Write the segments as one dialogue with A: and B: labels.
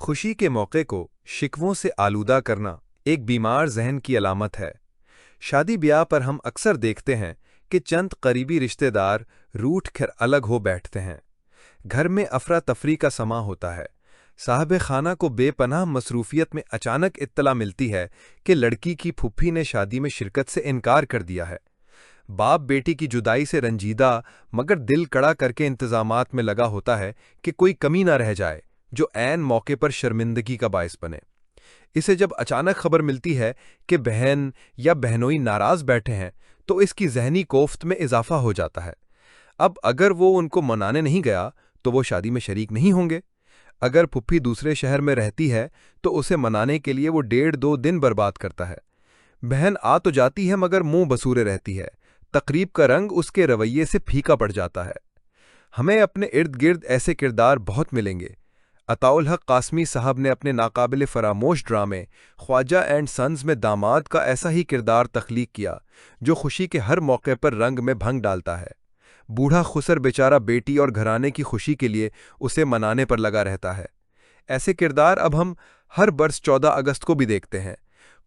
A: खुशी के मौके को शिकवों से आलूदा करना एक बीमार ज़हन की अलामत है। शादी ब्याह पर हम अक्सर देखते हैं कि चंद करीबी रिश्तेदार रूठ कर अलग हो बैठते हैं। घर में अफरा तफरी का समा होता है। साहब खाना को बेपनाह मसरूफियत में अचानक इत्तला मिलती है कि लड़की की फुफ्फी ने शादी में शिरकत से इनकार कर दिया है। बाप बेटी की जुदाई से रंजीदा मगर दिल कड़ा करके इंतजामात में लगा होता है कि कोई कमी ना रह जाए जो ऐन मौके पर शर्मिंदगी का बायस बने। इसे जब अचानक खबर मिलती है कि बहन या बहनोई नाराज बैठे हैं तो इसकी जहनी कोफ्त में इजाफा हो जाता है। अब अगर वो उनको मनाने नहीं गया तो वो शादी में शरीक नहीं होंगे। अगर फुफ्फी दूसरे शहर में रहती है तो उसे मनाने के लिए वो 1.5-2 दिन बर्बाद करता है। बहन आ तो जाती है मगर मुंह बसूरे रहती है। तकरीब का रंग उसके रवैये से फीका पड़ जाता है। हमें अपने इर्द गिर्द ऐसे किरदार बहुत मिलेंगे। अताउल हक कासमी साहब ने अपने नाकाबिल फरामोश ड्रामे ख्वाजा एंड सन्स में दामाद का ऐसा ही किरदार तख्लीक किया जो खुशी के हर मौके पर रंग में भंग डालता है। बूढ़ा खुसर बेचारा बेटी और घराने की खुशी के लिए उसे मनाने पर लगा रहता है। ऐसे किरदार अब हम हर बरस 14 अगस्त को भी देखते हैं।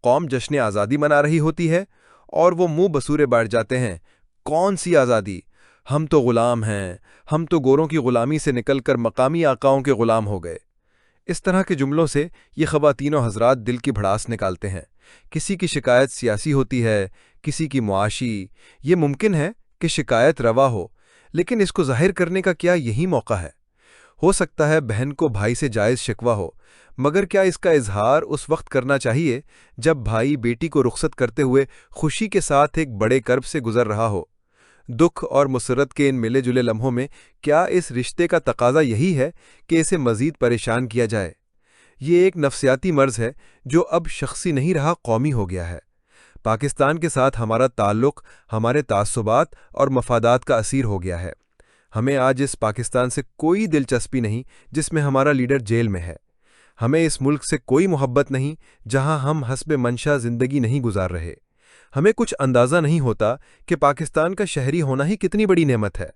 A: कौम जश्न आज़ादी मना रही होती है और वो मुंह बसूरे बैठ जाते हैं। कौन सी आज़ादी? हम तो गुलाम हैं, हम तो गोरों की गुलामी से निकलकर मकामी आकाओं के गुलाम हो गए। इस तरह के जुमलों से ये ख़वातीनो हजरात दिल की भड़ास निकालते हैं। किसी की शिकायत सियासी होती है, किसी की मुआशी। ये मुमकिन है कि शिकायत रवा हो, लेकिन इसको जाहिर करने का क्या यही मौका है? हो सकता है बहन को भाई से जायज़ शिकवा हो, मगर क्या इसका इजहार उस वक्त करना चाहिए जब भाई बेटी को रुखसत करते हुए खुशी के साथ एक बड़े कर्ब से गुजर रहा हो? दुख और मुसरत के इन मिले जुले लम्हों में क्या इस रिश्ते का तकाजा यही है कि इसे मज़ीद परेशान किया जाए? ये एक नफ्सियाती मर्ज़ है जो अब शख्सी नहीं रहा, कौमी हो गया है। पाकिस्तान के साथ हमारा ताल्लुक़ हमारे तास्सुबात और मफादात का असीर हो गया है। हमें आज इस पाकिस्तान से कोई दिलचस्पी नहीं जिसमें हमारा लीडर जेल में है। हमें इस मुल्क से कोई मोहब्बत नहीं जहां हम हस्बे मंशा ज़िंदगी नहीं गुजार रहे। हमें कुछ अंदाज़ा नहीं होता कि पाकिस्तान का शहरी होना ही कितनी बड़ी नेमत है।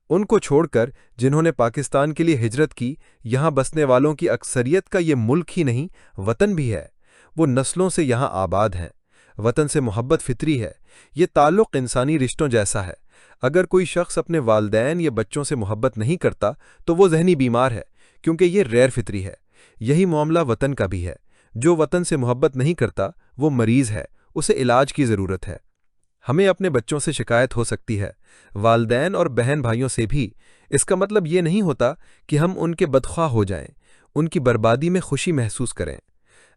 A: उनको छोड़कर जिन्होंने पाकिस्तान के लिए हिजरत की, यहाँ बसने वालों की अक्सरियत का ये मुल्क ही नहीं वतन भी है। वो नस्लों से यहाँ आबाद हैं। वतन से मोहब्बत फितरी है। ये ताल्लुक़ इंसानी रिश्तों जैसा है। अगर कोई शख्स अपने वालदैन या बच्चों से मोहब्बत नहीं करता तो वो जहनी बीमार है, क्योंकि ये गैर फितरी है। यही मामला वतन का भी है। जो वतन से मोहब्बत नहीं करता वो मरीज़ है, उसे इलाज की ज़रूरत है। हमें अपने बच्चों से शिकायत हो सकती है, वालदैन और बहन भाइयों से भी। इसका मतलब ये नहीं होता कि हम उनके बदख्वाह हो जाएं, उनकी बर्बादी में खुशी महसूस करें।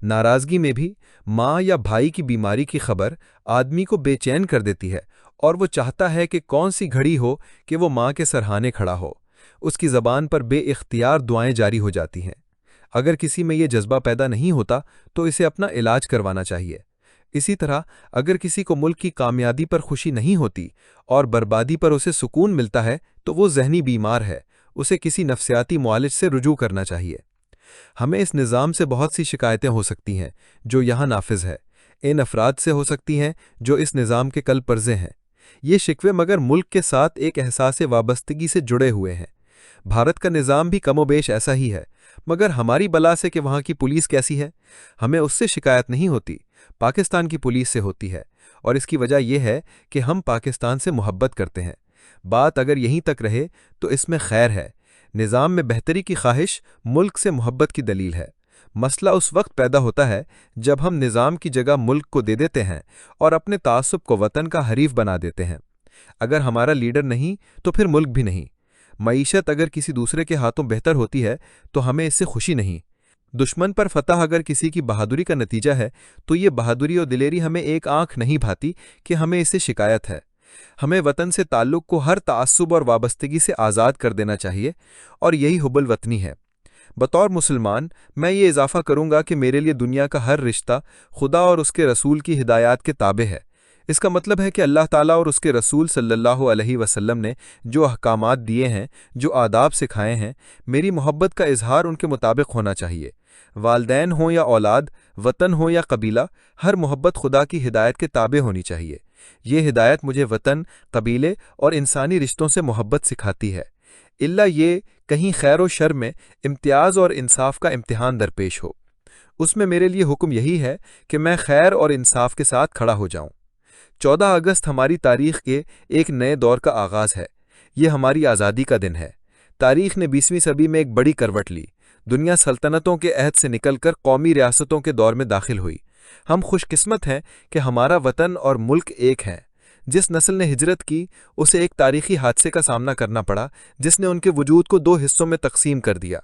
A: नाराज़गी में भी माँ या भाई की बीमारी की खबर आदमी को बेचैन कर देती है और वो चाहता है कि कौन सी घड़ी हो कि वो माँ के सरहाने खड़ा हो। उसकी ज़बान पर बेइख्तियार दुआएं जारी हो जाती हैं। अगर किसी में ये जज्बा पैदा नहीं होता तो इसे अपना इलाज करवाना चाहिए। इसी तरह अगर किसी को मुल्क की कामयाबी पर खुशी नहीं होती और बर्बादी पर उसे सुकून मिलता है तो वो जहनी बीमार है। उसे किसी नफ्सियाती मुआलिज से रुजू करना चाहिए। हमें इस निज़ाम से बहुत सी शिकायतें हो सकती हैं जो यहाँ नाफिज है। इन अफराद से हो सकती हैं जो इस निज़ाम के कल पर्जे हैं। ये शिकवे मगर मुल्क के साथ एक एहसास वाबस्तगी से जुड़े हुए हैं। भारत का निज़ाम भी कमोबेश ऐसा ही है, मगर हमारी बला से कि वहाँ की पुलिस कैसी है, हमें उससे शिकायत नहीं होती, पाकिस्तान की पुलिस से होती है। और इसकी वजह यह है कि हम पाकिस्तान से मोहब्बत करते हैं। बात अगर यहीं तक रहे तो इसमें खैर है। निज़ाम में बेहतरी की ख्वाहिश मुल्क से मोहब्बत की दलील है। मसला उस वक्त पैदा होता है जब हम निज़ाम की जगह मुल्क को दे देते हैं और अपने तासुब को वतन का हरीफ बना देते हैं। अगर हमारा लीडर नहीं तो फिर मुल्क भी नहीं। मईशत अगर किसी दूसरे के हाथों बेहतर होती है तो हमें इससे खुशी नहीं। दुश्मन पर फतह अगर किसी की बहादुरी का नतीजा है तो ये बहादुरी और दिलेरी हमें एक आंख नहीं भाती कि हमें इससे शिकायत है। हमें वतन से ताल्लुक़ को हर तासुब और वाबस्तगी से आज़ाद कर देना चाहिए और यही हुब्बुल वतनी है। बतौर मुसलमान मैं ये इजाफ़ा करूँगा कि मेरे लिए दुनिया का हर रिश्ता खुदा और उसके रसूल की हिदायत के ताबे है। इसका मतलब है कि अल्लाह ताला और उसके रसूल सल्लल्लाहु अलैहि वसल्लम ने जो अहकामात दिए हैं, जो आदाब सिखाए हैं, मेरी मोहब्बत का इजहार उनके मुताबिक होना चाहिए। वालदैन हो या औलाद, वतन हो या कबीला, हर मोहब्बत खुदा की हिदायत के ताबे होनी चाहिए। ये हिदायत मुझे वतन, कबीले और इंसानी रिश्तों से मोहब्बत सिखाती है। اللہ یہ کہیں خیر و شر میں امتیاز اور انصاف کا امتحان درپیش ہو۔ اس میں میرے لیے حکم یہی ہے کہ میں خیر اور انصاف کے ساتھ کھڑا ہو جاؤں۔ 14 اگست ہماری تاریخ کے ایک نئے دور کا آغاز ہے۔ یہ ہماری آزادی کا دن ہے۔ تاریخ نے 20ویں صدی میں ایک بڑی کروٹ لی۔ دنیا سلطنتوں کے عہد سے نکل کر قومی ریاستوں کے دور میں داخل ہوئی۔ ہم خوش قسمت ہیں کہ ہمارا وطن اور ملک ایک ہیں۔ جس نسل نے ہجرت کی اسے ایک تاریخی حادثے کا سامنا کرنا پڑا جس نے ان کے وجود کو 2 حصوں میں تقسیم کر دیا۔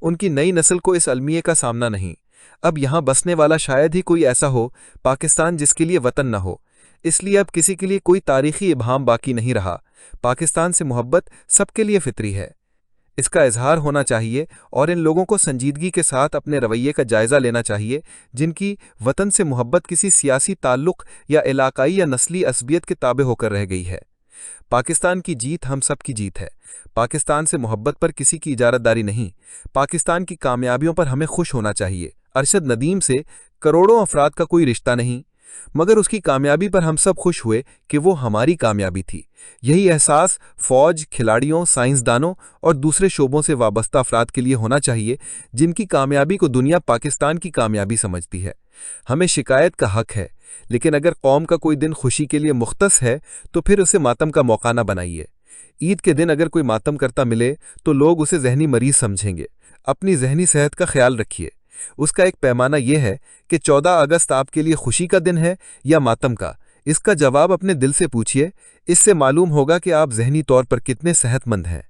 A: ان کی نئی نسل کو اس المیے کا سامنا نہیں۔ اب یہاں بسنے والا شاید ہی کوئی ایسا ہو پاکستان جس کے لیے وطن نہ ہو۔ اس لیے اب کسی کے لیے کوئی تاریخی ابہام باقی نہیں رہا۔ پاکستان سے محبت سب کے لیے فطری ہے۔ اس کا اظہار ہونا چاہیے اور ان لوگوں کو سنجیدگی کے ساتھ اپنے رویے کا جائزہ لینا چاہیے جن کی وطن سے محبت کسی سیاسی تعلق یا علاقائی یا نسلی عصبیت کے تابع ہو کر رہ گئی ہے۔ پاکستان کی جیت ہم سب کی جیت ہے۔ پاکستان سے محبت پر کسی کی اجارت داری نہیں۔ پاکستان کی کامیابیوں پر ہمیں خوش ہونا چاہیے۔ ارشد ندیم سے کروڑوں افراد کا کوئی رشتہ نہیں، مگر اس کی کامیابی پر ہم سب خوش ہوئے کہ وہ ہماری کامیابی تھی۔ یہی احساس فوج، کھلاڑیوں، سائنسدانوں اور دوسرے شعبوں سے وابستہ افراد کے لیے ہونا چاہیے جن کی کامیابی کو دنیا پاکستان کی کامیابی سمجھتی ہے۔ ہمیں شکایت کا حق ہے، لیکن اگر قوم کا کوئی دن خوشی کے لیے مختص ہے تو پھر اسے ماتم کا موقع نہ بنائیے۔ عید کے دن اگر کوئی ماتم کرتا ملے تو لوگ اسے ذہنی مریض سمجھیں گے۔ اپنی ذہنی صحت کا خیال رکھیے۔ اس کا ایک پیمانہ یہ ہے کہ 14 اگست آپ کے لیے خوشی کا دن ہے یا ماتم کا۔ اس کا جواب اپنے دل سے پوچھیے۔ اس سے معلوم ہوگا کہ آپ ذہنی طور پر کتنے صحت مند ہیں۔